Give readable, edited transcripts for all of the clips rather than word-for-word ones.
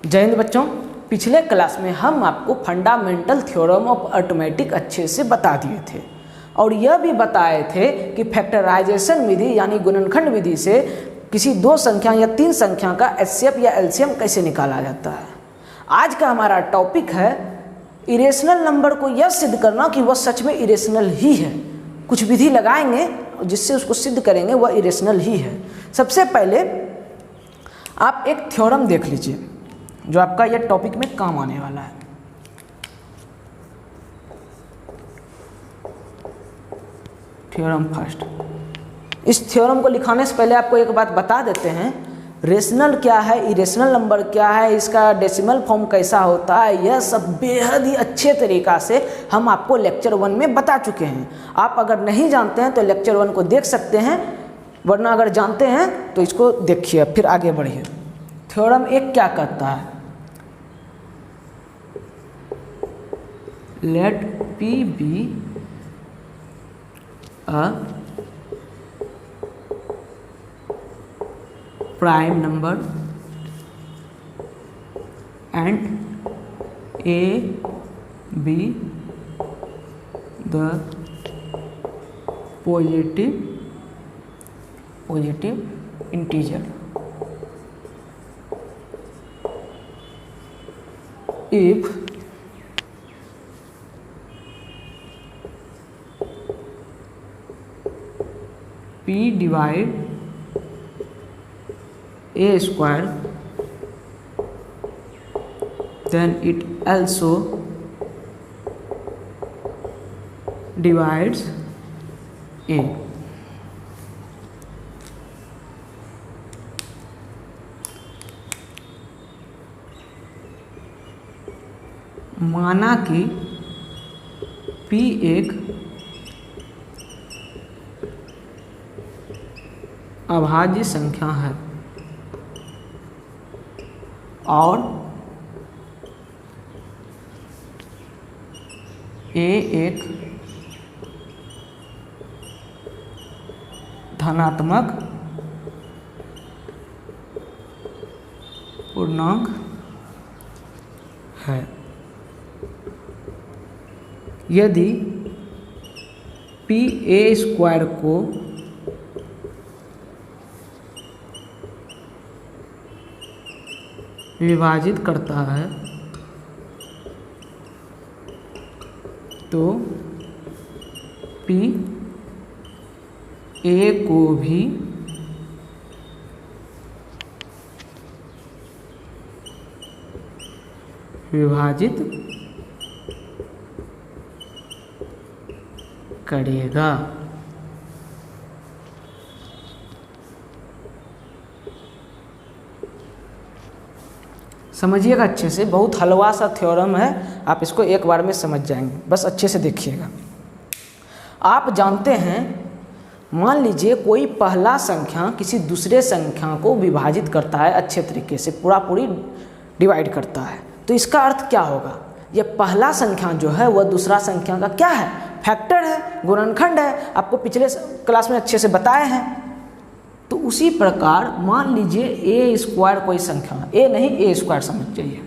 जय हिंद बच्चों, पिछले क्लास में हम आपको फंडामेंटल थ्योरम ऑफ अरिथमेटिक अच्छे से बता दिए थे और यह भी बताए थे कि फैक्टराइजेशन विधि यानी गुणनखंड विधि से किसी दो संख्या या तीन संख्या का एचसीएफ या एलसीएम कैसे निकाला जाता है। आज का हमारा टॉपिक है इरेशनल नंबर को यह सिद्ध करना कि वह सच में इरेशनल ही है। कुछ विधि लगाएंगे जिससे उसको सिद्ध करेंगे वह इरेशनल ही है। सबसे पहले आप एक थ्योरम देख लीजिए जो आपका यह टॉपिक में काम आने वाला है। Theorem first. इस थ्योरम को लिखाने से पहले आपको एक बात बता देते हैं, रेशनल क्या है, इरेशनल नंबर क्या है, इसका डेसिमल फॉर्म कैसा होता है, यह सब बेहद ही अच्छे तरीक़ा से हम आपको लेक्चर 1 में बता चुके हैं। आप अगर नहीं जानते हैं तो लेक्चर 1 को देख सकते हैं, वरना अगर जानते हैं तो इसको देखिए फिर आगे बढ़िए। थ्योरम 1 क्या कहता है, let P be a prime number and A be the positive integer if P divide A square then it also divides A। माना कि P एक अभाज्य संख्या है और A एक धनात्मक पूर्णांक है। यदि P A स्क्वायर को विभाजित करता है तो P A को भी विभाजित करेगा। समझिएगा अच्छे से, बहुत हलवा सा थ्योरम है, आप इसको एक बार में समझ जाएंगे, बस अच्छे से देखिएगा। आप जानते हैं, मान लीजिए कोई पहला संख्या किसी दूसरे संख्या को विभाजित करता है, अच्छे तरीके से पूरी डिवाइड करता है, तो इसका अर्थ क्या होगा, यह पहला संख्या जो है वह दूसरा संख्या का क्या है, फैक्टर है, गुणनखंड है। आपको पिछले क्लास में अच्छे से बताए हैं। तो उसी प्रकार मान लीजिए ए स्क्वायर कोई संख्या, ए नहीं ए स्क्वायर समझ जाइए,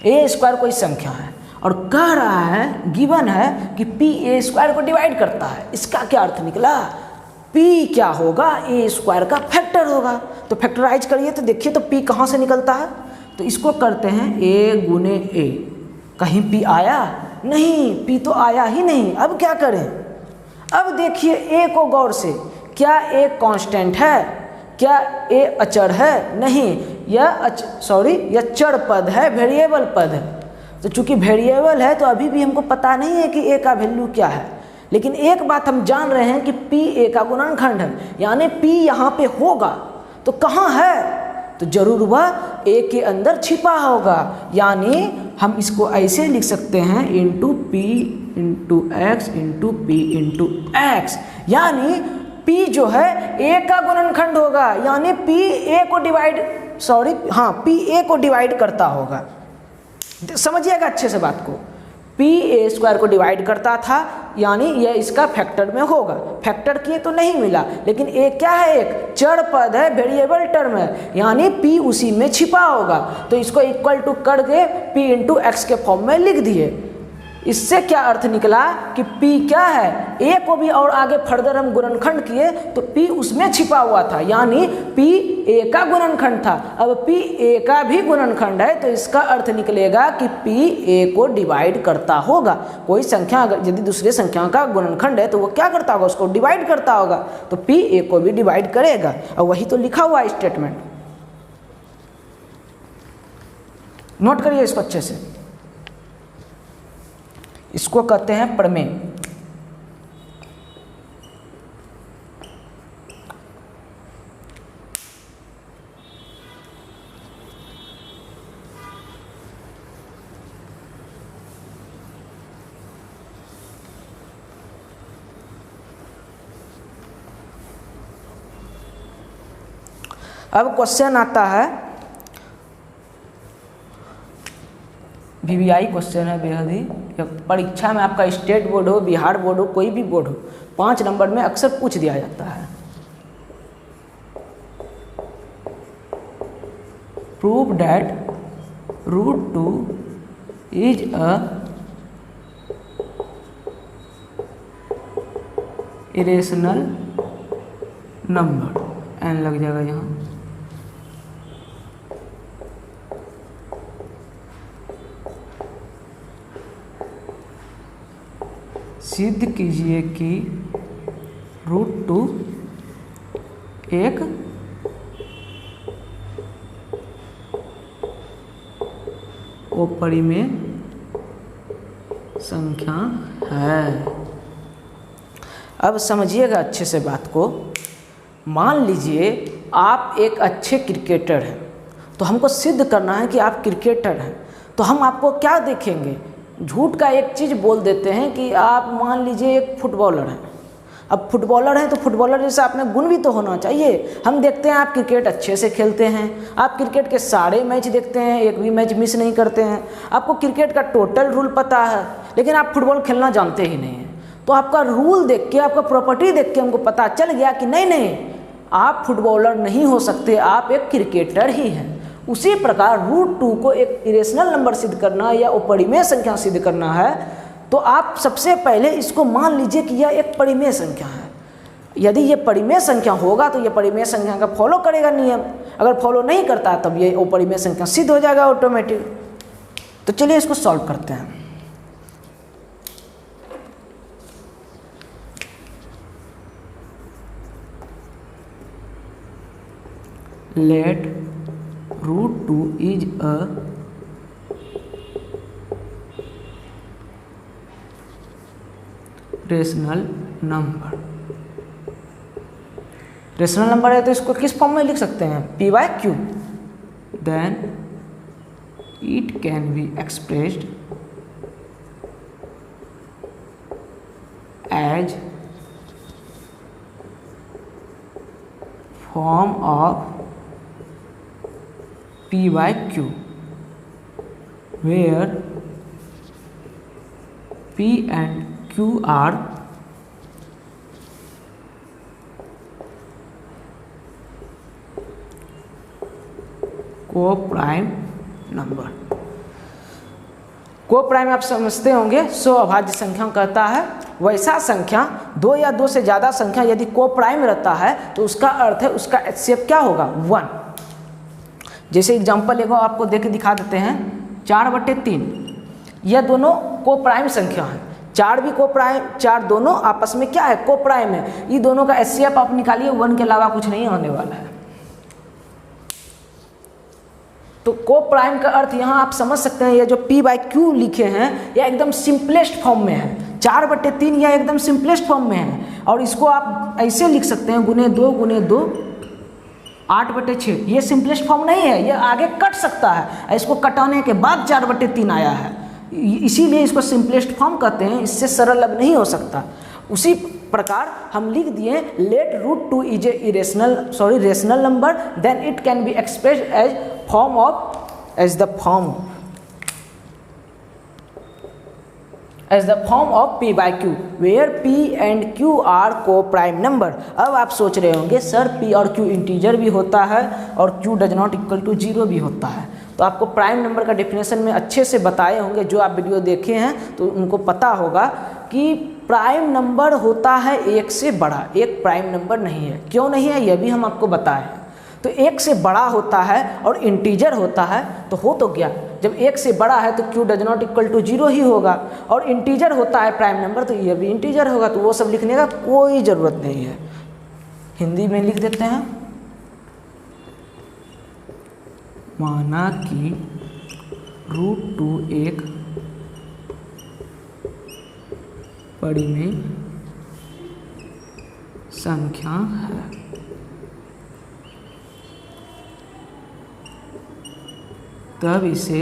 ए स्क्वायर कोई संख्या है और कह रहा है, गिवन है कि पी ए स्क्वायर को डिवाइड करता है। इसका क्या अर्थ निकला, पी क्या होगा, ए स्क्वायर का फैक्टर होगा। तो फैक्टराइज करिए तो देखिए तो पी कहाँ से निकलता है, तो इसको करते हैं ए गुने ए। कहीं पी आया नहीं, पी तो आया ही नहीं। अब क्या करें, अब देखिए ए को गौर से, क्या ए कांस्टेंट है, क्या ए अचर है, नहीं, यह चर पद है, वेरिएबल पद है। तो चूंकि वेरिएबल है तो अभी भी हमको पता नहीं है कि ए का वैल्यू क्या है, लेकिन एक बात हम जान रहे हैं कि पी ए का गुणनखंड है, यानी पी यहाँ पे होगा। तो कहाँ है, तो जरूर वह ए के अंदर छिपा होगा। यानी हम इसको ऐसे लिख सकते हैं, into P into x into P into x, यानी P जो है A का गुणनखंड होगा, यानी P A को P A को डिवाइड करता होगा। समझिएगा अच्छे से बात को, पी ए स्क्वायर को डिवाइड करता था, यानी यह इसका फैक्टर में होगा। फैक्टर किए तो नहीं मिला, लेकिन ए क्या है, एक चर पद है, वेरिएबल टर्म है, यानी पी उसी में छिपा होगा। तो इसको इक्वल टू करके पी इंटू एक्स के फॉर्म में लिख दिए। इससे क्या अर्थ निकला कि P क्या है, A को भी और आगे फर्दर हम गुणनखंड किए तो P उसमें छिपा हुआ था, यानी P A का गुणनखंड था। अब P A का भी गुणनखंड है तो इसका अर्थ निकलेगा कि P A को डिवाइड करता होगा। कोई संख्या अगर यदि दूसरे संख्या का गुणनखंड है तो वो क्या करता होगा, उसको डिवाइड करता होगा, तो P A को भी डिवाइड करेगा। और वही तो लिखा हुआ है स्टेटमेंट। नोट करिए इसको अच्छे से। इसको कहते हैं प्रमेय। अब क्वेश्चन आता है, VVI क्वेश्चन है बेहद ही, परीक्षा में आपका स्टेट बोर्ड हो, बिहार बोर्ड हो, कोई भी बोर्ड हो, 5 नंबर में अक्सर पूछ दिया जाता है। Prove that √2 is a irrational number, an लग जाएगा यहाँ। सिद्ध कीजिए कि √2 एक अपरिमेय संख्या है। अब समझिएगा अच्छे से बात को। मान लीजिए आप एक अच्छे क्रिकेटर हैं, तो हमको सिद्ध करना है कि आप क्रिकेटर हैं, तो हम आपको क्या देखेंगे, झूठ का एक चीज़ बोल देते हैं कि आप मान लीजिए एक फुटबॉलर हैं। अब फुटबॉलर हैं तो फुटबॉलर जैसा आप में गुण भी तो होना चाहिए। हम देखते हैं आप क्रिकेट अच्छे से खेलते हैं, आप क्रिकेट के सारे मैच देखते हैं, एक भी मैच मिस नहीं करते हैं, आपको क्रिकेट का टोटल रूल पता है, लेकिन आप फुटबॉल खेलना जानते ही नहीं हैं। तो आपका रूल देख के, आपका प्रॉपर्टी देख के हमको पता चल गया कि नहीं आप फुटबॉलर नहीं हो सकते, आप एक क्रिकेटर ही हैं। उसी प्रकार √2 को एक इरेशनल नंबर सिद्ध करना या अपरिमेय संख्या सिद्ध करना है, तो आप सबसे पहले इसको मान लीजिए कि यह एक परिमेय संख्या है। यदि ये परिमेय संख्या होगा तो ये परिमेय संख्या का फॉलो करेगा नियम, अगर फॉलो नहीं करता तब ये अपरिमेय संख्या सिद्ध हो जाएगा ऑटोमेटिक। तो चलिए इसको सॉल्व करते हैं। Let √2 is a rational number. Rational number है तो इसको किस फॉर्म में लिख सकते हैं, P/Q। Then it can be expressed as form of P/Q where P and Q are coprime number. Coprime आप समझते होंगे, सो अभाज्य संख्या कहता है। वैसा संख्या 2 या 2 से ज़्यादा संख्या यदि को-प्राइम रहता है तो उसका अर्थ है उसका HCF क्या होगा, 1। जैसे एग्जाम्पल एगो आपको दे के दिखा देते हैं, 4/3 यह दोनों को-प्राइम संख्या है। 4 भी को-प्राइम, 4 दोनों आपस में क्या है, को-प्राइम है। ये दोनों का HCF आप निकालिए, 1 के अलावा कुछ नहीं होने वाला है। तो को-प्राइम का अर्थ यहाँ आप समझ सकते हैं, ये जो P/Q लिखे हैं यह एकदम सिंपलेस्ट फॉर्म में है। 4/3 यह एकदम सिंपलेस्ट फॉर्म में है, और इसको आप ऐसे लिख सकते हैं × 2 × 2 8/6। ये सिंपलेस्ट फॉर्म नहीं है, ये आगे कट सकता है, इसको कटाने के बाद 4/3 आया है, इसीलिए इसको सिंपलेस्ट फॉर्म कहते हैं। इससे सरल अब नहीं हो सकता। उसी प्रकार हम लिख दिए let √2 is a rational number, then it can be expressed as form of as the form as the form of p by q where p and q are coprime number. अब आप सोच रहे होंगे sir p और q integer भी होता है और q does not equal to 0 भी होता है। तो आपको प्राइम नंबर का डेफिनेशन में अच्छे से बताए होंगे, जो आप वीडियो देखे हैं तो उनको पता होगा कि प्राइम नंबर होता है एक से बड़ा, एक प्राइम नंबर नहीं है। क्यों नहीं है यह भी हम आपको बताएं। तो एक से बड़ा होता है और इंटीजर होता है, तो हो तो गया, जब एक से बड़ा है तो q does not equal to 0 ही होगा, और इंटीजर होता है प्राइम नंबर तो यह भी इंटीजर होगा। तो वो सब लिखने का कोई ज़रूरत नहीं है, हिंदी में लिख देते हैं। माना कि √2 एक परिमेय संख्या है, तब इसे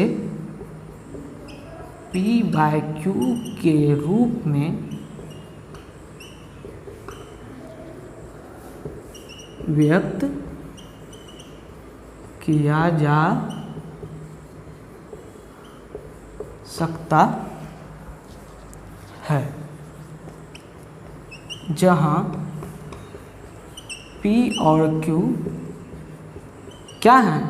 p बाई क्यू के रूप में व्यक्त किया जा सकता है, जहाँ p और q क्या हैं,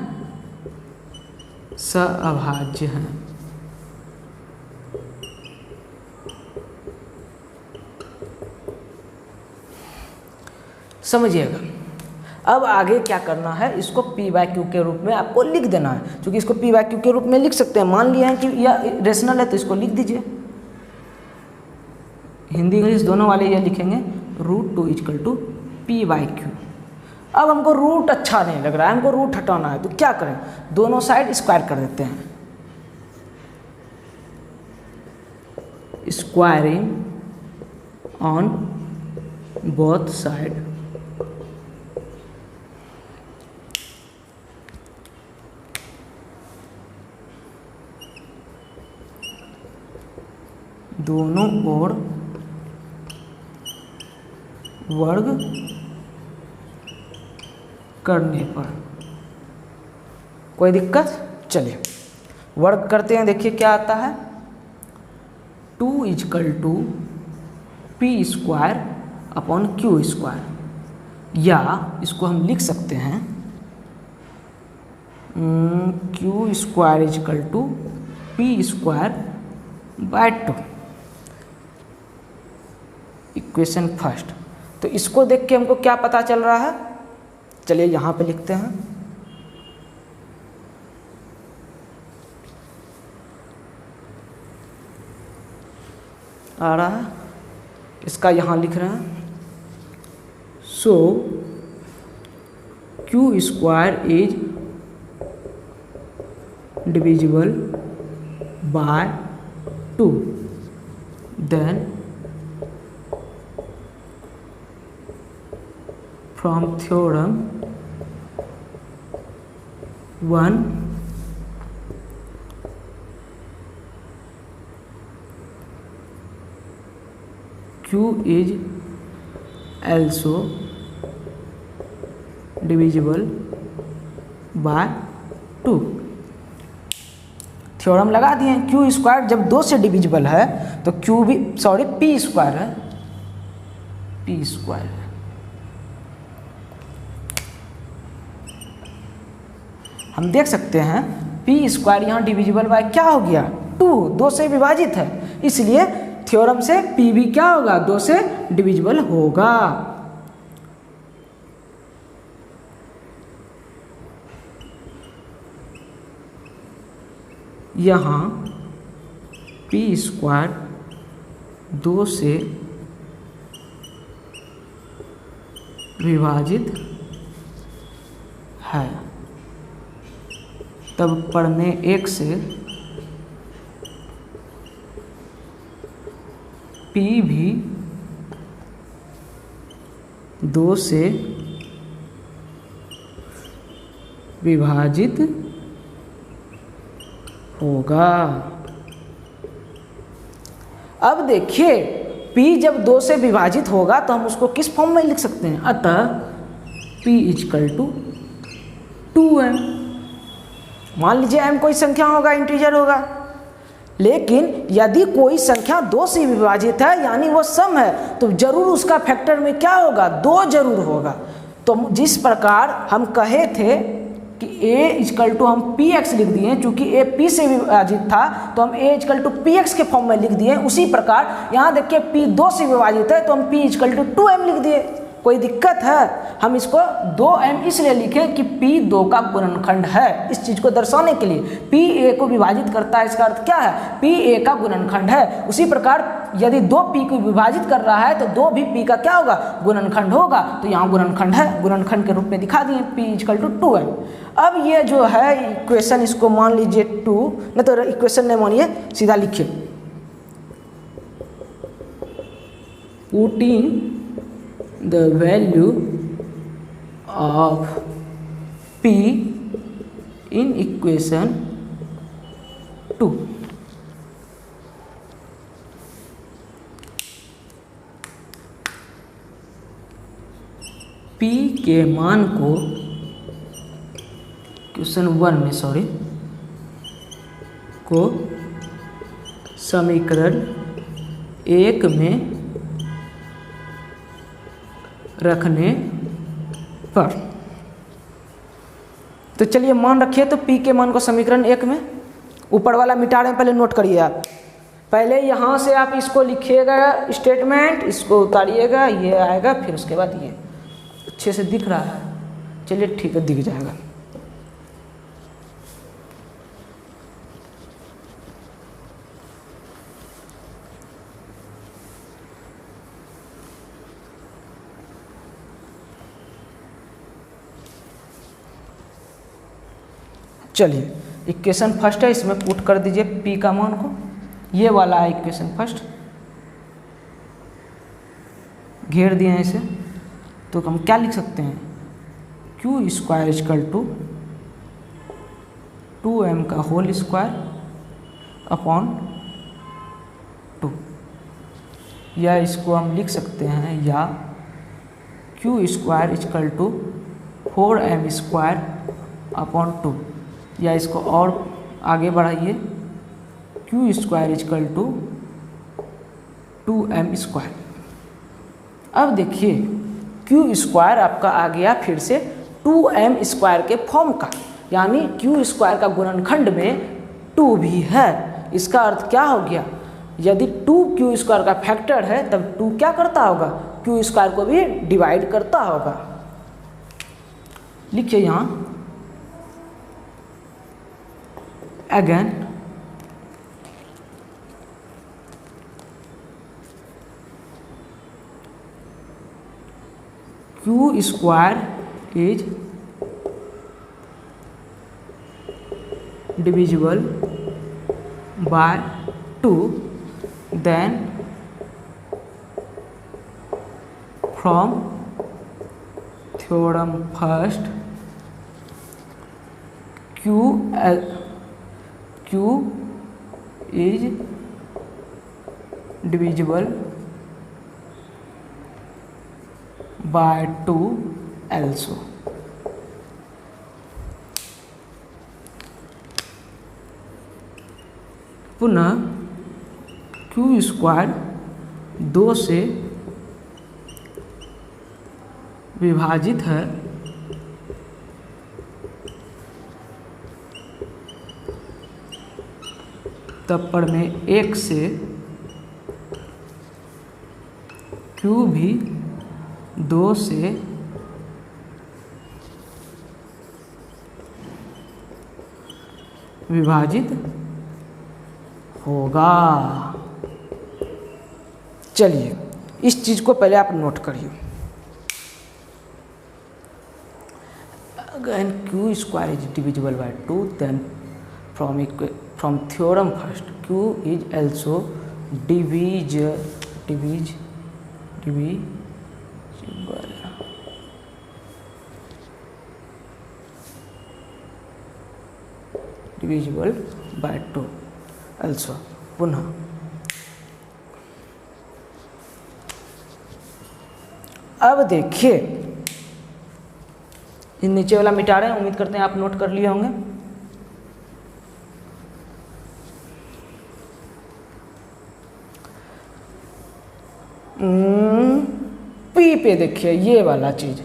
सअभाज्य हैं। समझिएगा। अब आगे क्या करना है, इसको p बाई क्यू के रूप में आपको लिख देना है। क्योंकि इसको p बाई क्यू के रूप में लिख सकते हैं, मान लिया है कि यह रेशनल है तो इसको लिख दीजिए। हिंदी इंग्लिश दोनों वाले ये लिखेंगे √2 equal to p by q. अब हमको रूट अच्छा नहीं लग रहा है, हमको रूट हटाना है, तो क्या करें, दोनों साइड स्क्वायर कर देते हैं। स्क्वायरिंग ऑन बोथ साइड दोनों ओर वर्ग करने पर कोई दिक्कत। चलिए वर्ग करते हैं, देखिए क्या आता है, 2 equal to p square upon q square, या इसको हम लिख सकते हैं q square equal to p square by 2, equation first. तो इसको देख के हमको क्या पता चल रहा है, चलिए यहाँ पे लिखते हैं। आ रहा है, इसका यहाँ लिख रहे हैं। So q square is divisible by 2, then from theorem 1 q is also divisible by 2। Theorem लगा दिए, q स्क्वायर जब 2 से डिविजिबल है तो q भी p स्क्वायर है, p स्क्वायर है। हम देख सकते हैं p स्क्वायर यहाँ डिविजिबल बाय क्या हो गया, 2 से विभाजित है, इसलिए थ्योरम से p भी क्या होगा, 2 से डिविजिबल होगा। यहाँ p स्क्वायर 2 से विभाजित है, तब पढ़ने 1 से p भी 2 से विभाजित होगा। अब देखिए p जब 2 से विभाजित होगा तो हम उसको किस फॉर्म में लिख सकते हैं, अतः p इक्वल टू 2m। मान लीजिए m कोई संख्या होगा, इंटीजर होगा, लेकिन यदि कोई संख्या 2 से विभाजित है यानी वो सम है तो जरूर उसका फैक्टर में क्या होगा, 2 जरूर होगा। तो जिस प्रकार हम कहे थे कि a इक्वल टू हम px लिख दिए, चूंकि a p से विभाजित था तो हम a इक्वल टू px के फॉर्म में लिख दिए। उसी प्रकार यहाँ देखिए p 2 से विभाजित है तो हम p इक्वल टू 2m लिख दिए। कोई दिक्कत है? हम इसको 2m इसलिए लिखें कि p 2 का गुणनखंड है। इस चीज़ को दर्शाने के लिए p a को विभाजित करता है, इसका अर्थ क्या है, p a का गुणनखंड है। उसी प्रकार यदि 2p को विभाजित कर रहा है तो 2 भी p का क्या होगा, गुणनखंड होगा। तो यहाँ गुणनखंड है, गुणनखंड के रूप में दिखा दिए p इक्वल टू 2m। अब ये जो है इक्वेशन, इसको मान लीजिए 2, नहीं तो इक्वेशन नहीं मानिए, सीधा लिखिए, putting the value of p in equation 2, p के मान को क्वेश्चन 1 में को समीकरण 1 में रखने पर, तो चलिए मान रखिए। तो p के मान को समीकरण 1 में, ऊपर वाला मिटा रहे हैं, पहले नोट करिए आप। पहले यहाँ से आप इसको लिखिएगा स्टेटमेंट, इसको उतारिएगा, ये आएगा, फिर उसके बाद ये। अच्छे से दिख रहा है? चलिए ठीक है, दिख जाएगा। चलिए इक्वेशन फर्स्ट है, इसमें पुट कर दीजिए p का मान को। ये वाला है इक्वेशन फर्स्ट, घेर दिए हैं इसे। तो हम क्या लिख सकते हैं, q square equal to 2m का होल स्क्वायर अपॉन 2, या इसको हम लिख सकते हैं, या q square equal to 4m square upon 2, या इसको और आगे बढ़ाइए, q square equal to 2m square. अब देखिए q स्क्वायर आपका आ गया फिर से 2m स्क्वायर के फॉर्म का, यानी q स्क्वायर का गुणनखंड में 2 भी है। इसका अर्थ क्या हो गया, यदि 2q स्क्वायर का फैक्टर है तब 2 क्या करता होगा, q स्क्वायर को भी डिवाइड करता होगा। लिखिए यहाँ again q square is divisible by 2, then from theorem first q is divisible by 2 also। पुनः q स्क्वायर 2 से विभाजित है तब पर में 1 से q भी 2 से विभाजित होगा। चलिए इस चीज को पहले आप नोट करिए। Again q square is divisible by 2, then from theorem first q is also divisible by 2 also। पुनः अब देखिए इन नीचे वाला मिटा रहे हैं, उम्मीद करते हैं आप नोट कर लिए होंगे। P पे देखिए ये वाला चीज़,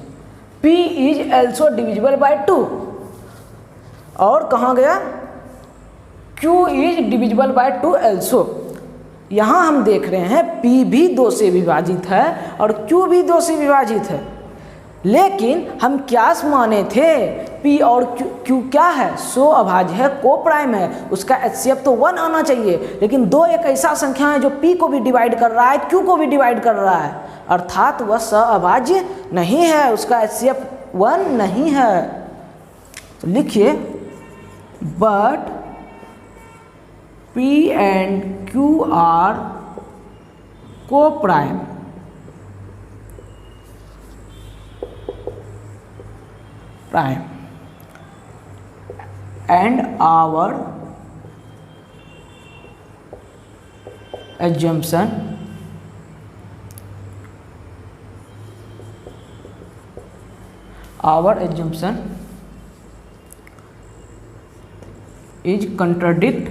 P is also divisible by 2, और कहाँ गया, Q is divisible by 2 also. यहाँ हम देख रहे हैं P भी 2 से विभाजित है और Q भी 2 से विभाजित है, लेकिन हम क्या माने थे, P और Q क्या है, सो अभाज्य है, को प्राइम है, उसका HCF तो 1 आना चाहिए, लेकिन 2 एक ऐसा संख्या है जो P को भी डिवाइड कर रहा है, Q को भी डिवाइड कर रहा है, अर्थात वह सअभाज्य नहीं है, उसका HCF 1 नहीं है। तो लिखिए but P and Q are co-prime and our assumption is contradict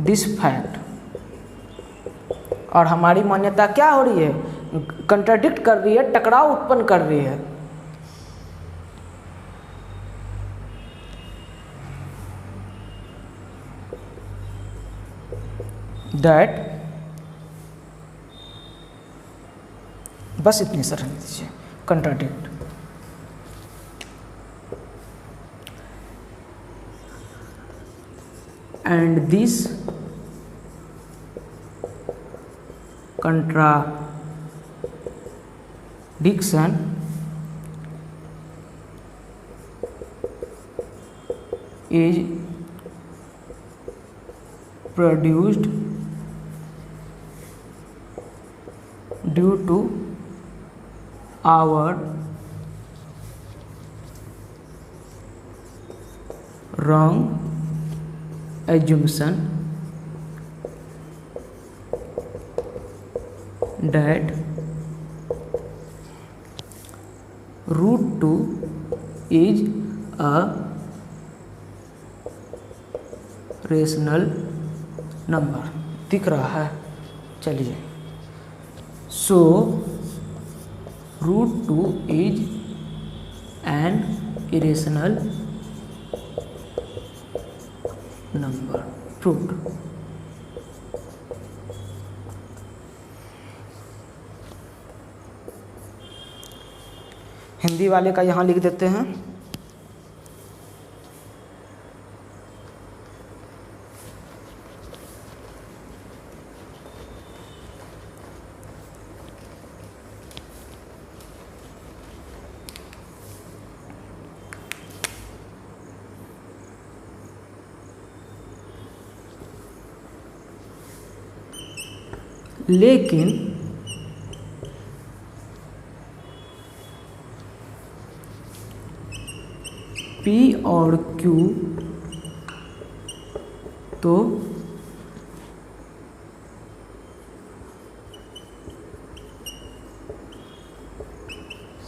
this fact। और हमारी मान्यता क्या हो रही है, कंट्राडिक्ट कर रही है, टकराव उत्पन्न कर रही है। दैट, बस इतनी सर दीजिए, contradict and this contradiction is produced due to our wrong assumption that √2 is a rational number। दिख रहा है, चलिए, so √2 is an irrational number proved। Hindi वाले का यहाँ लिख देते हैं, लेकिन P और Q तो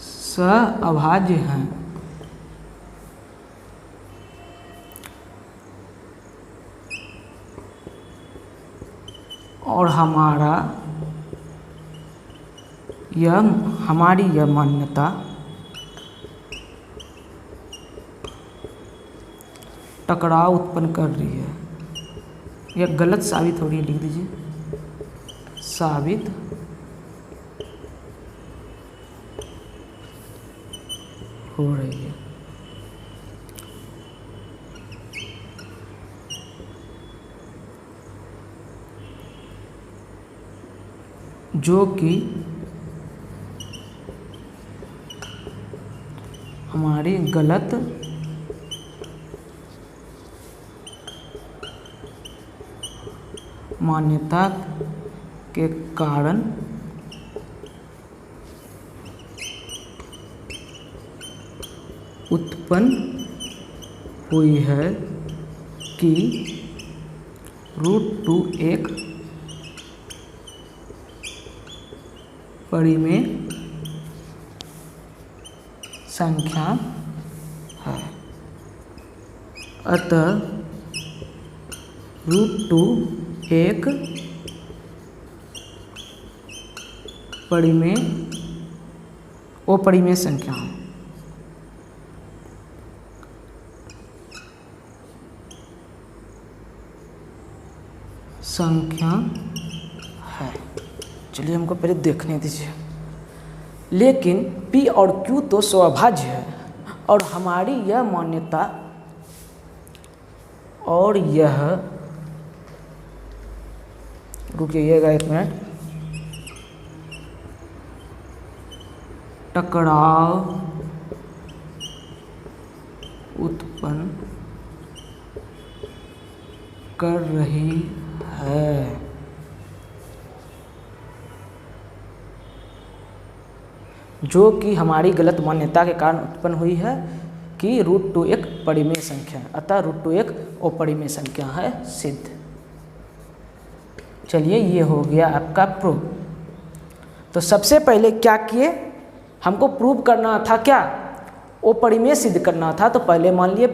सअभाज्य हैं, और हमारी यह मान्यता टकराव उत्पन्न कर रही है। यह गलत साबित हो रही है, लिख दीजिए, साबित हो रही है। जो कि हमारी गलत मान्यता के कारण उत्पन्न हुई है कि √2 एक परिमेय संख्या है, अतः √2 एक परिमेय अपरिमेय संख्या है। चलिए हमको पहले देखने दीजिए। लेकिन P और Q तो स्वभाज्य है और हमारी यह मान्यता और यह, रुकिएगा एक मिनट, टकराव उत्पन्न कर रही है। जो कि हमारी गलत मान्यता के कारण उत्पन्न हुई है कि √2 एक परिमेय संख्या है, अतः √2 एक अपरिमेय संख्या है, सिद्ध। चलिए ये हो गया आपका प्रूव। तो सबसे पहले क्या किए, हमको प्रूव करना था क्या, अपरिमेय सिद्ध करना था। तो पहले मान लिए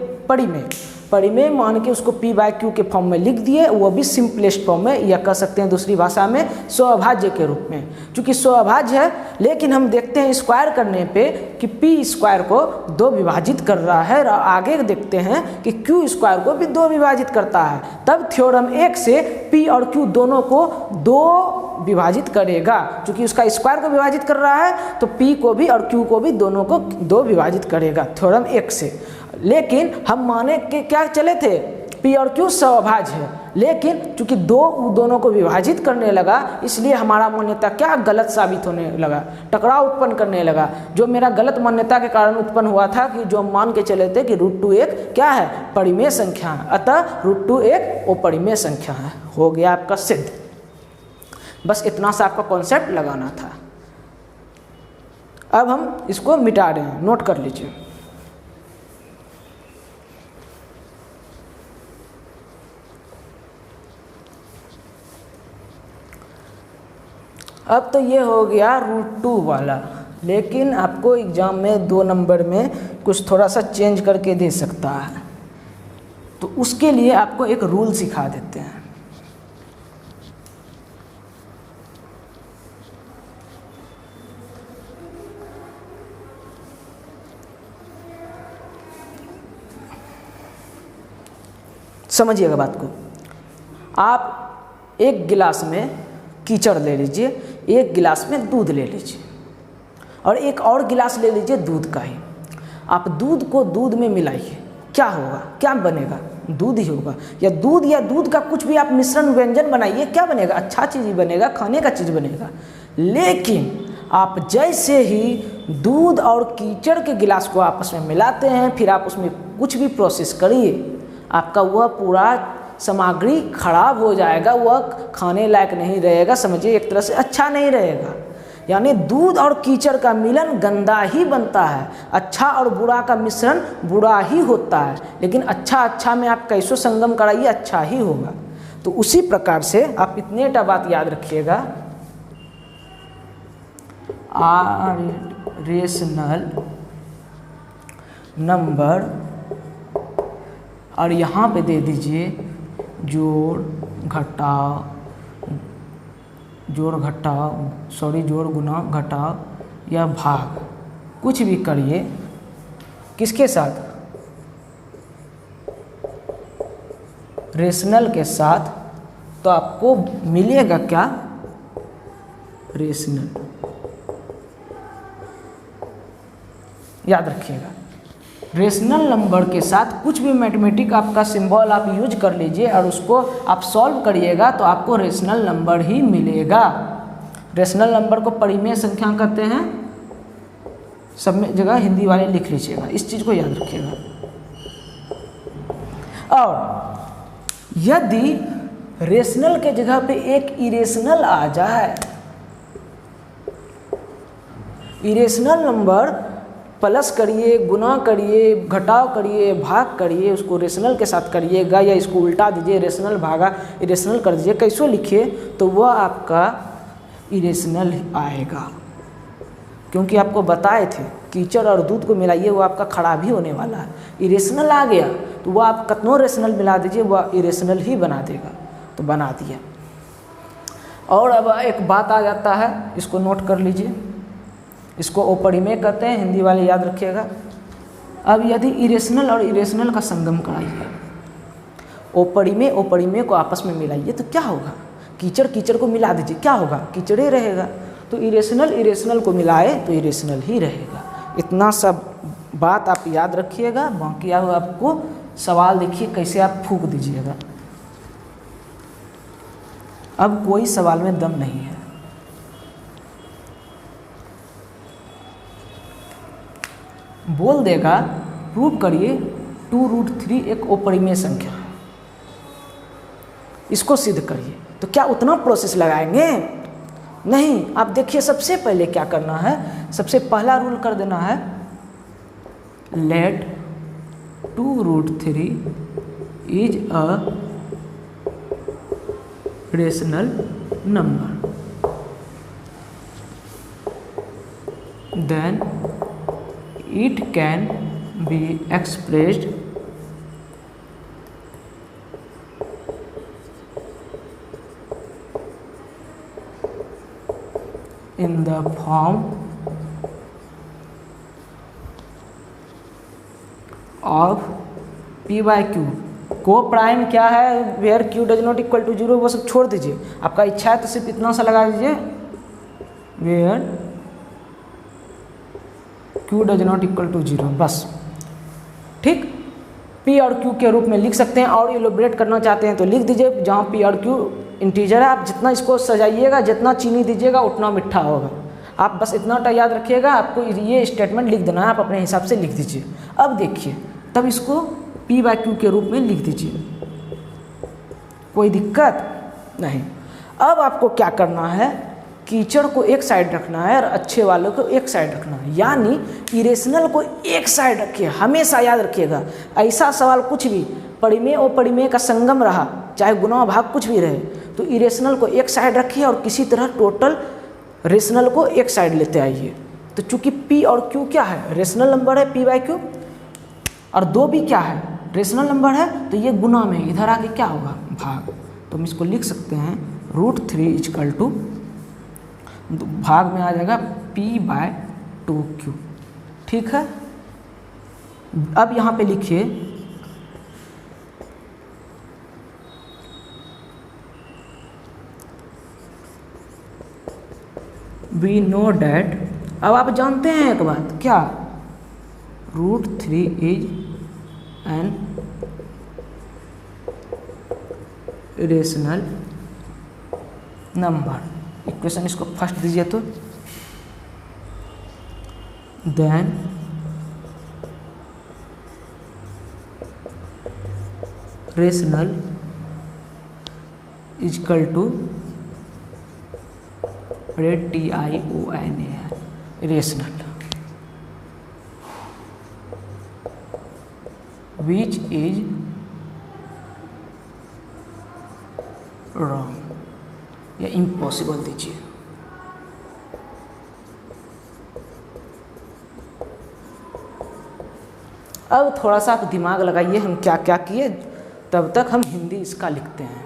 परिमेय मान के उसको P/Q के फॉर्म में लिख दिए, वो भी सिंपलेस्ट फॉर्म में, या कह सकते हैं दूसरी भाषा में स्वभाज्य के रूप में। चूँकि स्वभाज्य है, लेकिन हम देखते हैं स्क्वायर करने पे कि P स्क्वायर को 2 विभाजित कर रहा है, और आगे देखते हैं कि Q स्क्वायर को भी 2 विभाजित करता है। तब थ्योरम 1 से P और Q दोनों को 2 विभाजित करेगा। चूँकि उसका स्क्वायर को विभाजित कर रहा है तो P को भी और Q को भी दोनों को 2 विभाजित करेगा थ्योरम 1 से। लेकिन हम माने के क्या चले थे, P और Q स्वभाज्य है, लेकिन चूंकि दोनों को विभाजित करने लगा, इसलिए हमारा मान्यता क्या गलत साबित होने लगा, टकराव उत्पन्न करने लगा। जो मेरा गलत मान्यता के कारण उत्पन्न हुआ था कि जो हम मान के चले थे कि √2 एक क्या है, परिमेय संख्या है, अतः √2 एक अपरिमेय संख्या है। हो गया आपका सिद्ध। बस इतना सा आपका कॉन्सेप्ट लगाना था। अब हम इसको मिटा रहे हैं, नोट कर लीजिए। अब तो ये हो गया √2 वाला, लेकिन आपको एग्ज़ाम में 2 नंबर में कुछ थोड़ा सा चेंज करके दे सकता है, तो उसके लिए आपको एक रूल सिखा देते हैं। समझिएगा बात को। आप एक गिलास में कीचड़ ले लीजिए, एक गिलास में दूध ले लीजिए, और एक और गिलास ले लीजिए दूध का ही। आप दूध को दूध में मिलाइए, क्या होगा, क्या बनेगा, दूध ही होगा। या दूध का कुछ भी आप मिश्रण व्यंजन बनाइए, क्या बनेगा, अच्छा चीज़ ही बनेगा, खाने का चीज़ बनेगा। लेकिन आप जैसे ही दूध और कीचड़ के गिलास को आपस में मिलाते हैं, फिर आप उसमें कुछ भी प्रोसेस करिए, आपका वह पूरा सामग्री खराब हो जाएगा, वह खाने लायक नहीं रहेगा, समझिए एक तरह से अच्छा नहीं रहेगा। यानी दूध और कीचड़ का मिलन गंदा ही बनता है, अच्छा और बुरा का मिश्रण बुरा ही होता है। लेकिन अच्छा में आप कैसो संगम कराइए, अच्छा ही होगा। तो उसी प्रकार से आप इतने टा बात याद रखिएगा, रेशनल नंबर, और यहाँ पे दे दीजिए जोड़ गुना घटाव या भाग, कुछ भी करिए, किसके साथ, रेशनल के साथ, तो आपको मिलेगा क्या, रेशनल। याद रखिएगा, रेशनल नंबर के साथ कुछ भी मैथमेटिक आपका सिंबल आप यूज कर लीजिए और उसको आप सॉल्व करिएगा तो आपको रेशनल नंबर ही मिलेगा। रेशनल नंबर को परिमेय संख्या कहते हैं, सब में जगह हिंदी वाले लिख लीजिएगा, इस चीज़ को याद रखिएगा। और यदि रेशनल के जगह पे एक इरेशनल आ जाए, इरेशनल नंबर प्लस करिए, गुना करिए, घटाव करिए, भाग करिए, उसको रेशनल के साथ करिएगा, या इसको उल्टा दीजिए, रेशनल भागा इरेशनल कर दीजिए, कैसो लिखिए, तो वह आपका इरेशनल आएगा। क्योंकि आपको बताए थे कीचड़ और दूध को मिलाइए वो आपका खराब ही होने वाला है। इरेशनल आ गया तो वो आप कितना रेशनल मिला दीजिए वह इरेशनल ही बना देगा, तो बना दिया। और अब एक बात आ जाता है, इसको नोट कर लीजिए, इसको ओपरिमेय कहते हैं, हिंदी वाले याद रखिएगा। अब यदि इरेशनल और इरेशनल का संगम कराइए, ओपरिमेय को आपस में मिलाइए तो क्या होगा, कीचड़ को मिला दीजिए, क्या होगा, कीचड़े रहेगा। तो इरेशनल को मिलाए तो इरेशनल ही रहेगा। इतना सब बात आप याद रखिएगा। बाकी आपको सवाल देखिए कैसे आप फूंक दीजिएगा। अब कोई सवाल में दम नहीं है। बोल देगा प्रूव करिए 2√3 एक अपरिमेय संख्या, इसको सिद्ध करिए। तो क्या उतना प्रोसेस लगाएंगे? नहीं। आप देखिए सबसे पहले क्या करना है, सबसे पहला रूल कर देना है let 2√3 is a rational number, then it can be expressed in the form of p/q। को प्राइम क्या है, where q does not equal to 0, वो सब छोड़ दीजिए। आपका इच्छा है तो सिर्फ इतना सा लगा दीजिए, where q does not equal to 0, बस। ठीक, p और q के रूप में लिख सकते हैं, और इलोबरेट करना चाहते हैं तो लिख दीजिए। जहाँ p और q इंटीजर है, आप जितना इसको सजाइएगा, जितना चीनी दीजिएगा उतना मिठा होगा। आप बस इतना याद रखिएगा, आपको ये स्टेटमेंट लिख देना है, आप अपने हिसाब से लिख दीजिए। अब देखिए, तब इसको p/q के रूप में लिख दीजिए, कोई दिक्कत नहीं। अब आपको क्या करना है, कीचड़ को एक साइड रखना है और अच्छे वालों को एक साइड रखना है, यानी इरेशनल को एक साइड रखिए। हमेशा याद रखिएगा, ऐसा सवाल कुछ भी परिमेय और परिमेय का संगम रहा, चाहे गुणा भाग कुछ भी रहे, तो इरेशनल को एक साइड रखिए और किसी तरह टोटल रेशनल को एक साइड लेते आइए। तो चूंकि p और q क्या है, रेशनल नंबर है p/q, और 2 भी क्या है, रेशनल नंबर है, तो ये गुना में इधर आके क्या होगा, भाग। तो हम इसको लिख सकते हैं √3 इक्वल टू, भाग में आ जाएगा p/2q। ठीक है। अब यहाँ पे लिखिए वी नो डैट, अब आप जानते हैं एक बात, क्या, √3 is an rational number. Equation इसको फर्स्ट दीजिए तो, then rational equal to TION rational, which is wrong या इम्पॉसिबल दीजिए। अब थोड़ा सा आप दिमाग लगाइए, हम क्या क्या किए, तब तक हम हिंदी इसका लिखते हैं।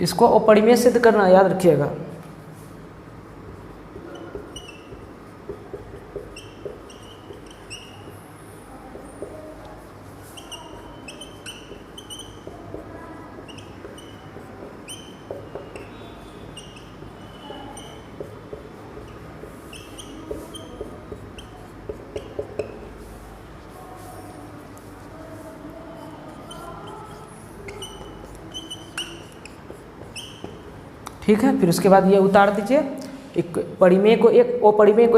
इसको अपरिमेय सिद्ध करना याद रखिएगा। ठीक है, फिर उसके बाद ये उतार दीजिए, एक परिमेय को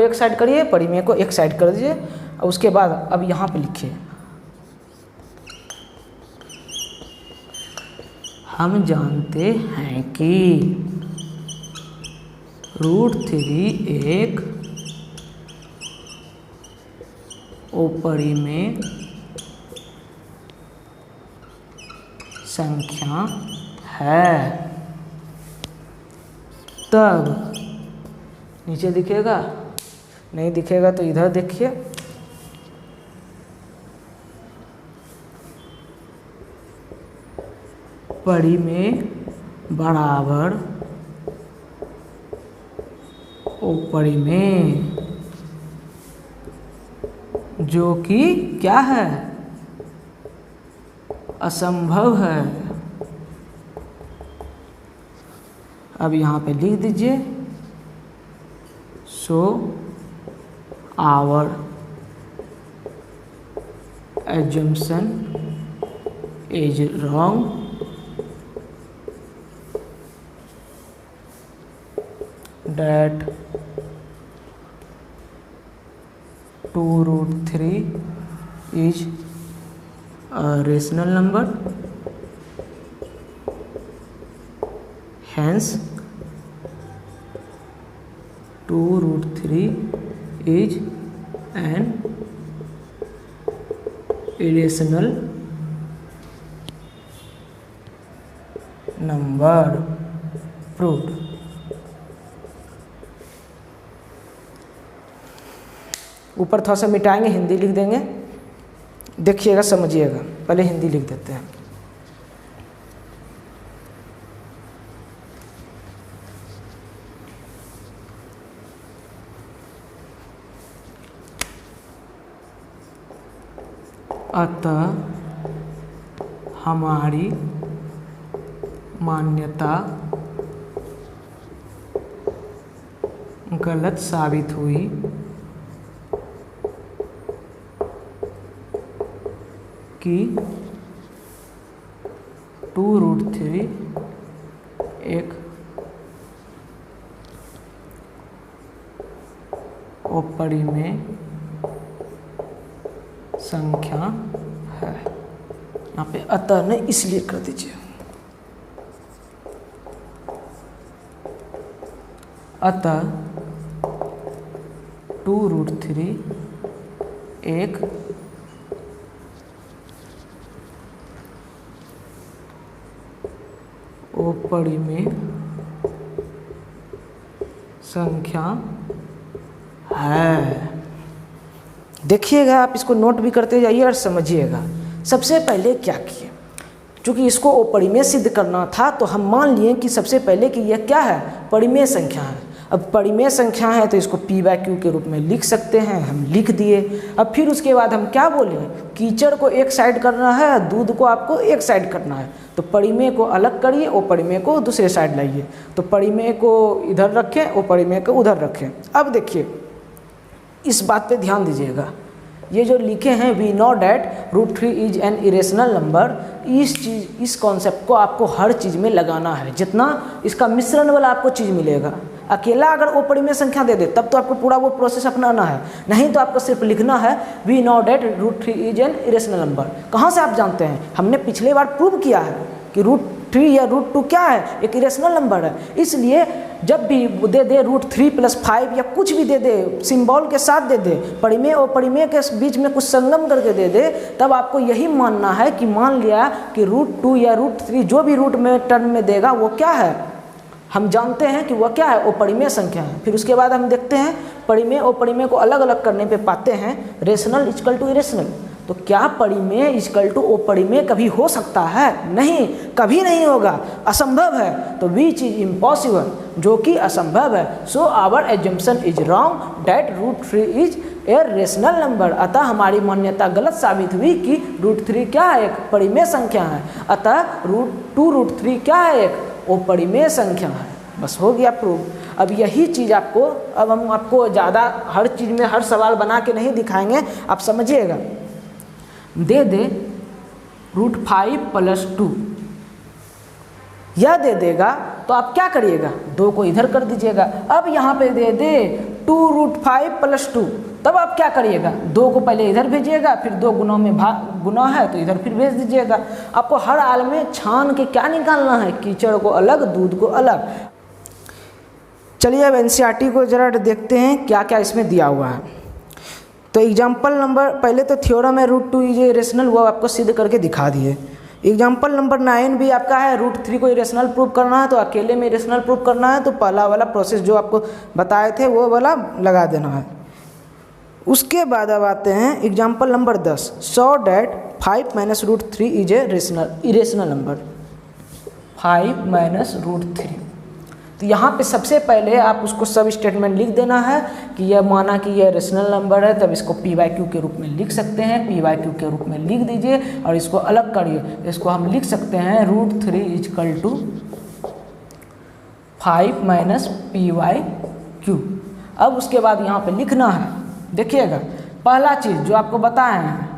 एक साइड करिए, परिमेय को एक साइड कर दीजिए, और उसके बाद अब यहाँ पे लिखिए हम जानते हैं कि √3 एक अपरिमेय संख्या है। तब नीचे दिखेगा, नहीं दिखेगा तो इधर देखिए, परिमेय बराबर अपरिमेय, जो कि क्या है, असंभव है। अब यहाँ पे लिख दीजिए, so our assumption is wrong that 2√3 is a rational number, hence 2√3 is an irrational number. Proved. ऊपर थोड़ा सा मिटाएंगे, हिंदी लिख देंगे, देखिएगा समझिएगा। पहले हिंदी लिख देते हैं। अतः हमारी मान्यता गलत साबित हुई कि 2√3 एक अपरिमेय संख्या है। यहाँ पे अतः ने इसलिए कर दीजिए, अतः 2√3 एक अपरिमेय संख्या है। देखिएगा, आप इसको नोट भी करते जाइए और समझिएगा। सबसे पहले क्या किए, चूँकि इसको अपरिमेय सिद्ध करना था तो हम मान लिए कि सबसे पहले कि यह क्या है, परिमेय संख्या है। अब परिमेय संख्या है तो इसको p/q के रूप में लिख सकते हैं, हम लिख दिए। अब फिर उसके बाद हम क्या बोले, कीचड़ को एक साइड करना है, दूध को आपको एक साइड करना है, तो परिमेय को अलग करिए, अपरिमेय को दूसरे साइड लाइए। तो परिमेय को इधर रखें, अपरिमेय को उधर रखें। अब देखिए, इस बात पे ध्यान दीजिएगा, ये जो लिखे हैं we know that √3 is an irrational number, इस कॉन्सेप्ट को आपको हर चीज़ में लगाना है। जितना इसका मिश्रण वाला आपको चीज़ मिलेगा, अकेला अगर अपरिमेय संख्या दे दे तब तो आपको पूरा वो प्रोसेस अपनाना है, नहीं तो आपको सिर्फ लिखना है we know that √3 is an irrational number. कहाँ से आप जानते हैं, हमने पिछले बार प्रूव किया है कि √3 या √2 क्या है, एक इरेशनल नंबर है। इसलिए जब भी दे दे √3 + 5 या कुछ भी दे दे, सिंबल के साथ दे दे, परिमेय और परिमेय के बीच में कुछ संगम करके दे दे, तब आपको यही मानना है कि मान लिया कि √2 या √3 जो भी रूट में टर्म में देगा वो क्या है, हम जानते हैं कि वह क्या है, वो परिमेय संख्या है। फिर उसके बाद हम देखते हैं परिमेय और परिमेय को अलग अलग करने पे पाते हैं रेशनल इक्वल टू इरेशनल। तो क्या परिमेय इक्वल टू अपरिमेय कभी हो सकता है? नहीं, कभी नहीं होगा, असंभव है। तो विच इज इम्पॉसिबल, जो कि असंभव है। So our assumption is wrong that √3 is a rational number. अतः हमारी मान्यता गलत साबित हुई कि √3 क्या है, एक परिमेय संख्या है। अतः √2 क्या है, एक अपरिमेय संख्या है। बस हो गया प्रूव। अब यही चीज़ आपको, अब हम आपको ज़्यादा हर चीज़ में हर सवाल बना के नहीं दिखाएंगे, आप समझिएगा। दे दे √5 + 2, यह दे देगा तो आप क्या करिएगा, 2 को इधर कर दीजिएगा। अब यहाँ पे दे दे 2√5 + 2, तब आप क्या करिएगा, 2 को पहले इधर भेजिएगा, फिर 2 गुना में गुना है तो इधर फिर भेज दीजिएगा। आपको हर हाल में छान के क्या निकालना है, कीचड़ को अलग, दूध को अलग। चलिए अब एनसीईआरटी को ज़रा देखते हैं क्या क्या इसमें दिया हुआ है। तो एग्जाम्पल नंबर, पहले तो थ्योरम है √2 इज इरेशनल, वो आपको सिद्ध करके दिखा दिए। एग्जाम्पल नंबर 9 भी आपका है, √3 को इरेशनल प्रूव करना है तो अकेले में इरेशनल प्रूव करना है, तो पहला वाला प्रोसेस जो आपको बताए थे वो वाला लगा देना है। उसके बाद अब आते हैं example number 10, show that 5 - √3 is A irrational number. 5 - √3, तो यहाँ पे सबसे पहले आप उसको सब स्टेटमेंट लिख देना है कि यह माना कि यह रेशनल नंबर है, तब इसको p/q के रूप में लिख सकते हैं, p/q के रूप में लिख दीजिए और इसको अलग करिए। इसको हम लिख सकते हैं √3 = 5 - p/q। अब उसके बाद यहाँ पे लिखना है, देखिएगा पहला चीज़ जो आपको बताए हैं,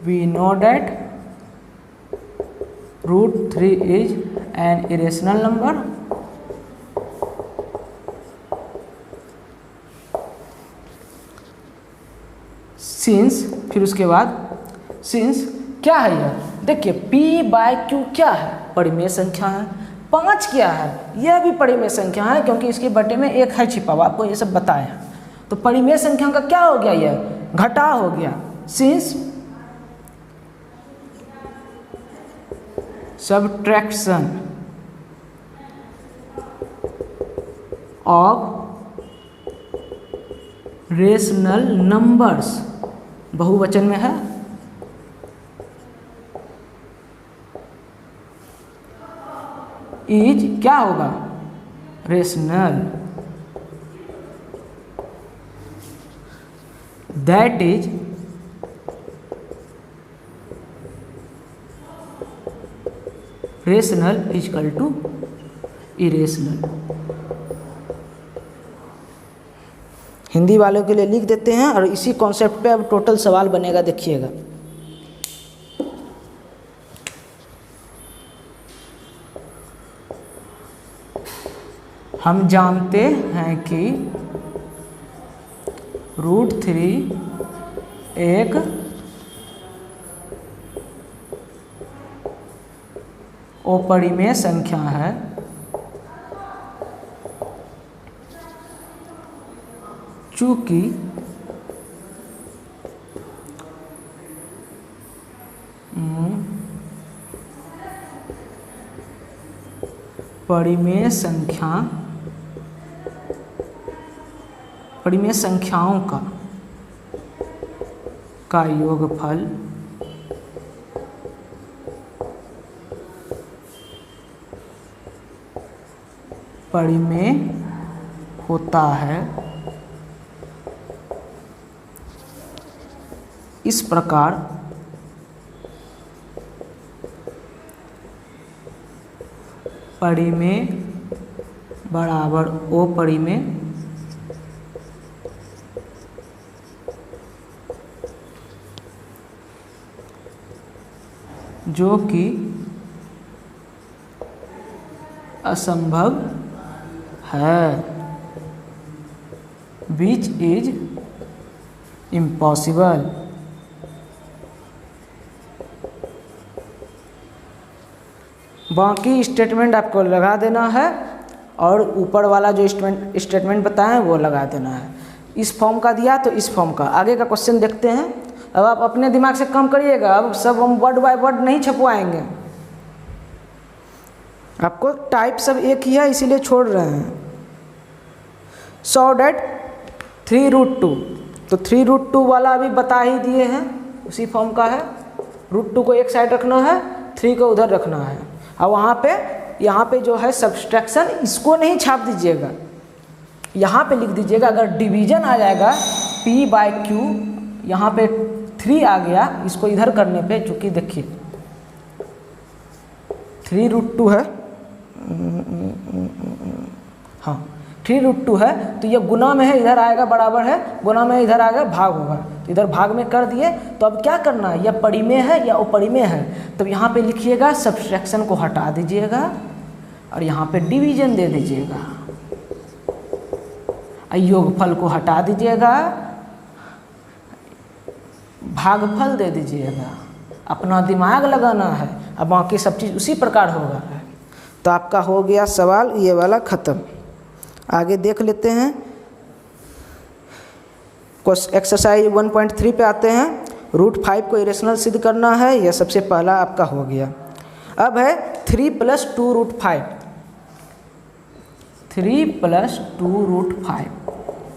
we know that √3 is an irrational number since, फिर उसके बाद सिंस क्या है यार, देखिए p/q क्या है, परिमेय संख्या है। 5 क्या है, यह भी परिमेय संख्या है क्योंकि इसके बटे में 1 है छिपा हुआ, आपको ये सब बताया है। तो परिमेय संख्या का क्या हो गया, यह घटाव हो गया। Since subtraction of rational numbers, बहुवचन में है, इज क्या होगा, rational, that is rational = irrational. Hindi वालों के लिए लिख देते हैं और इसी कॉन्सेप्ट पे अब टोटल सवाल बनेगा, देखिएगा। हम जानते हैं कि √3 एक अपरिमेय संख्या है चूँकि परिमेय संख्याओं का योगफल परिमेय होता है। इस प्रकार परिमेय बराबर अपरिमेय जो कि असंभव है, विच इज इम्पॉसिबल। बाकी स्टेटमेंट आपको लगा देना है और ऊपर वाला जो स्टेटमेंट बताएं वो लगा देना है। इस फॉर्म का दिया तो इस फॉर्म का। आगे का क्वेश्चन देखते हैं। अब आप अपने दिमाग से कम करिएगा, अब सब हम वर्ड बाय वर्ड नहीं छपवाएंगे, आपको टाइप सब एक ही है इसीलिए छोड़ रहे हैं। सो डैट 3√2, तो 3√2 वाला अभी बता ही दिए हैं, उसी फॉर्म का है। √2 को एक साइड रखना है, 3 को उधर रखना है। और वहाँ पे यहाँ पे जो है सब्सट्रैक्शन, इसको नहीं छाप दीजिएगा, यहाँ पे लिख दीजिएगा। अगर डिवीजन आ जाएगा p/q, यहाँ पे 3 आ गया, इसको इधर करने पे, चूँकि देखिए 3√2 है, हाँ 3√2 है, तो ये गुना में है, इधर आएगा बराबर है, गुना में इधर आएगा भाग होगा, तो इधर भाग में कर दिए। तो अब क्या करना है, यह परिमेय है या अपरिमेय है, तब यहाँ पे लिखिएगा, सब्सट्रैक्शन को हटा दीजिएगा और यहाँ पे डिवीजन दे दीजिएगा। योगफल को हटा दीजिएगा, भागफल दे दीजिएगा, अपना दिमाग लगाना है, अब बाकी सब चीज़ उसी प्रकार होगा। तो आपका हो गया सवाल ये वाला ख़त्म। आगे देख लेते हैं, एक्सरसाइज 1.3 पे आते हैं। √5 को इरेशनल सिद्ध करना है, यह सबसे पहला आपका हो गया। अब है 3 + 2√5, 3 + 2√5।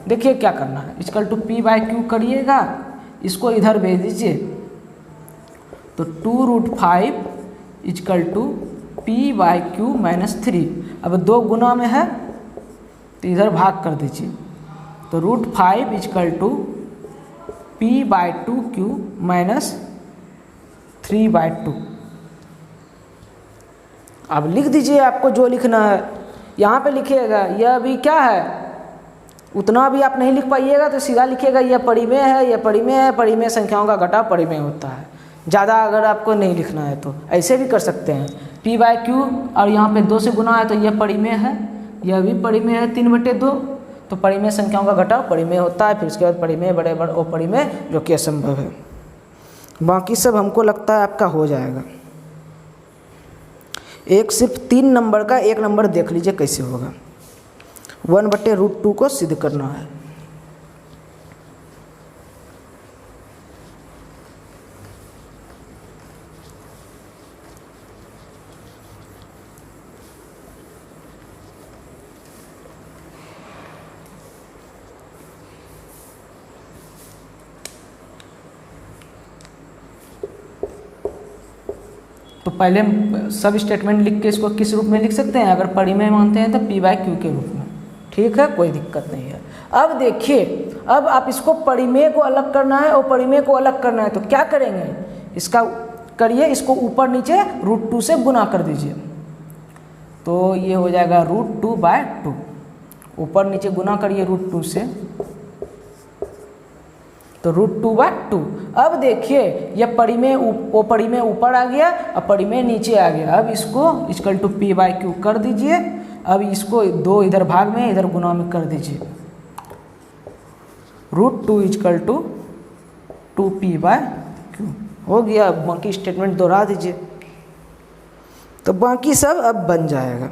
देखिए क्या करना है, = p/q करिएगा, इसको इधर भेज दीजिए। तो 2√5 = p/q - 3। अब 2 गुना में है तो इधर भाग कर दीजिए। तो √5 = p/2q - 3/2। अब लिख दीजिए आपको जो लिखना है, यहाँ पे लिखिएगा। यह भी क्या है, उतना भी आप नहीं लिख पाइएगा तो सीधा लिखिएगा यह परिमेय है, यह परिमेय है। परिमेय संख्याओं का घटाव परिमेय होता है। ज़्यादा अगर आपको नहीं लिखना है तो ऐसे भी कर सकते हैं। p/q और यहाँ पे 2 से गुना है तो यह परिमेय है, यह भी परिमेय है 3/2। तो परिमेय संख्याओं का घटाव परिमेय होता है। फिर उसके बाद परिमेय बड़े अपरिमेय, जो कि असंभव है। बाकी सब हमको लगता है आपका हो जाएगा। एक सिर्फ 3 नंबर का 1 नंबर देख लीजिए कैसे होगा। 1/√2 को सिद्ध करना है। तो पहले सब स्टेटमेंट लिख के इसको किस रूप में लिख सकते हैं, अगर परिमेय मानते हैं तो p/q के रूप में। ठीक है, कोई दिक्कत नहीं है। अब देखिए, अब आप इसको परिमेय को अलग करना है और परिमेय को अलग करना है तो क्या करेंगे, इसका करिए, इसको ऊपर नीचे √2 से गुना कर दीजिए। तो ये हो जाएगा √2/2। ऊपर नीचे गुना करिए √2 से, तो √2/2। अब देखिए यह परिमेय ऊपर आ गया और परिमेय नीचे आ गया। अब इसको = p/q कर दीजिए। अब इसको 2 इधर भाग में, इधर गुना में कर दीजिए। √2 = 2p/q हो गया। अब बाकी स्टेटमेंट दोहरा दीजिए तो बाकी सब अब बन जाएगा।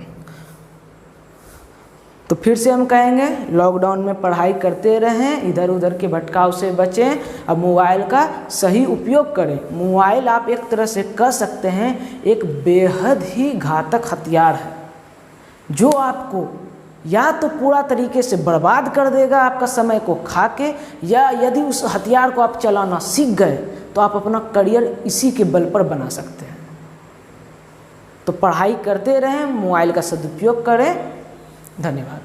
तो फिर से हम कहेंगे, लॉकडाउन में पढ़ाई करते रहें, इधर उधर के भटकाव से बचें। अब मोबाइल का सही उपयोग करें। मोबाइल आप एक तरह से कह सकते हैं एक बेहद ही घातक हथियार है, जो आपको या तो पूरा तरीके से बर्बाद कर देगा आपका समय को खा के, या यदि उस हथियार को आप चलाना सीख गए तो आप अपना करियर इसी के बल पर बना सकते हैं। तो पढ़ाई करते रहें, मोबाइल का सदुपयोग करें। धन्यवाद।